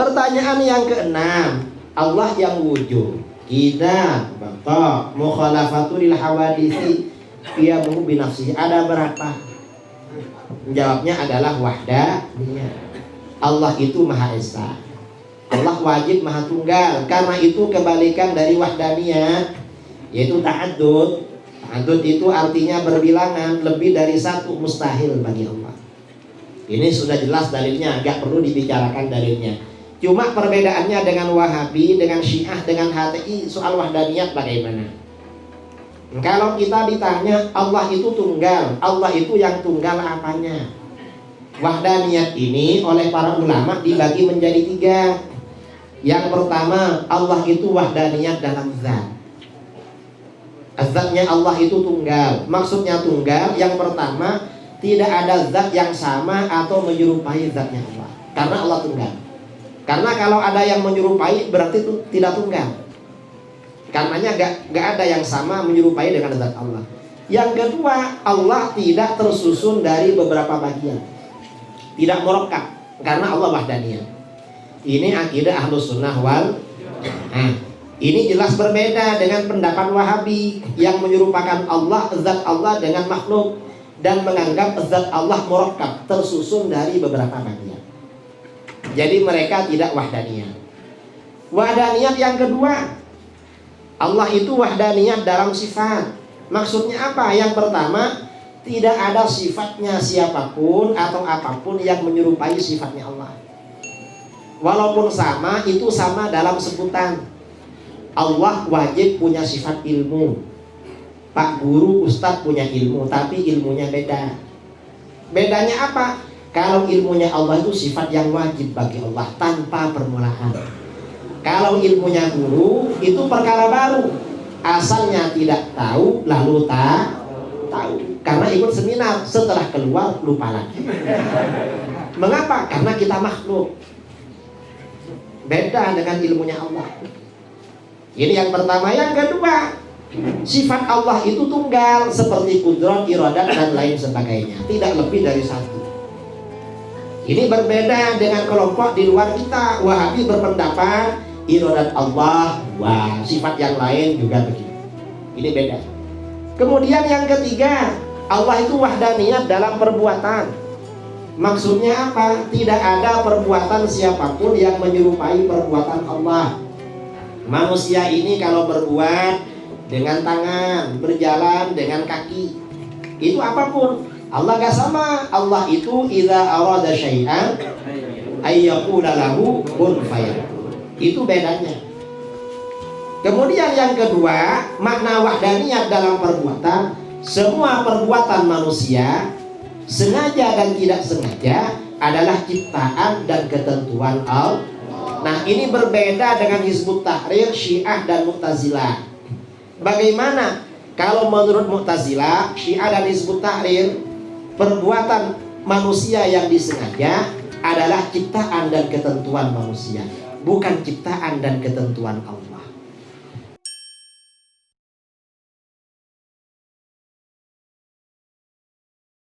Pertanyaan yang keenam, Allah yang wujud. Kita bapak mukhalafatul hawadisi qiyamuhu binafsihi. Ada berapa? Jawabnya adalah wahdaniyah. Allah itu Maha Esa. Allah wajib Maha Tunggal. Karena itu kebalikan dari wahdaniyah, yaitu ta'addud. Ta'addud itu artinya berbilangan, lebih dari satu mustahil bagi Allah. Ini sudah jelas dalilnya, nggak perlu dibicarakan dalilnya. Cuma perbedaannya dengan Wahabi, dengan Syiah, dengan HTI soal wahdaniyat bagaimana? Kalau kita ditanya Allah itu tunggal, Allah itu yang tunggal apanya? Wahdaniyat ini oleh para ulama dibagi menjadi tiga. Yang pertama, Allah itu wahdaniyat dalam zat. Zatnya Allah itu tunggal. Maksudnya tunggal, yang pertama, tidak ada zat yang sama atau menyerupai zatnya Allah, karena Allah tunggal. Karena kalau ada yang menyerupai berarti itu tidak tunggal. Karenanya gak ada yang sama menyerupai dengan zat Allah. Yang kedua, Allah tidak tersusun dari beberapa bagian, tidak murakkab, karena Allah wahdaniyah. Ini akidah Ahlus Sunnah wal Jamaah. Ini jelas berbeda dengan pendapat Wahabi yang menyerupakan Allah, zat Allah dengan makhluk, dan menganggap zat Allah murakkab, tersusun dari beberapa bagian. Jadi mereka tidak wahdaniyah. Wahdaniyat yang kedua, Allah itu wahdaniyat dalam sifat. Maksudnya apa? Yang pertama, tidak ada sifatnya siapapun atau apapun yang menyerupai sifatnya Allah. Walaupun sama, itu sama dalam sebutan. Allah wajib punya sifat ilmu. Pak guru, ustadz punya ilmu, tapi ilmunya beda. Bedanya apa? Kalau ilmunya Allah itu sifat yang wajib bagi Allah tanpa permulaan. Kalau ilmunya guru itu perkara baru, asalnya tidak tahu lalu tahu. Karena ikut seminar, setelah keluar lupa lagi. Mengapa? Karena kita makhluk. Beda dengan ilmunya Allah. Ini yang pertama. Yang kedua, sifat Allah itu tunggal, seperti qudrat, iradat, dan lain sebagainya, tidak lebih dari satu. Ini berbeda dengan kelompok di luar kita. Wahabi berpendapat iradat Allah, wah, sifat yang lain juga begitu. Ini beda. Kemudian yang ketiga, Allah itu wahdaniyat dalam perbuatan. Maksudnya apa? Tidak ada perbuatan siapapun yang menyerupai perbuatan Allah. Manusia ini kalau berbuat dengan tangan, berjalan dengan kaki, itu apapun, Allah gak sama. Allah itu idza arada syai'an ayyaqula lahu kun fayakun. Itu bedanya. Kemudian yang kedua, makna wahdaniyat dalam perbuatan. Semua perbuatan manusia, sengaja dan tidak sengaja, adalah ciptaan dan ketentuan Allah. Nah, ini berbeda dengan Hizbut Tahrir, Syiah, dan Mu'tazilah. Bagaimana? Kalau menurut Mu'tazilah, Syiah, dan Hizbut Tahrir, perbuatan manusia yang disengaja adalah ciptaan dan ketentuan manusia, bukan ciptaan dan ketentuan Allah.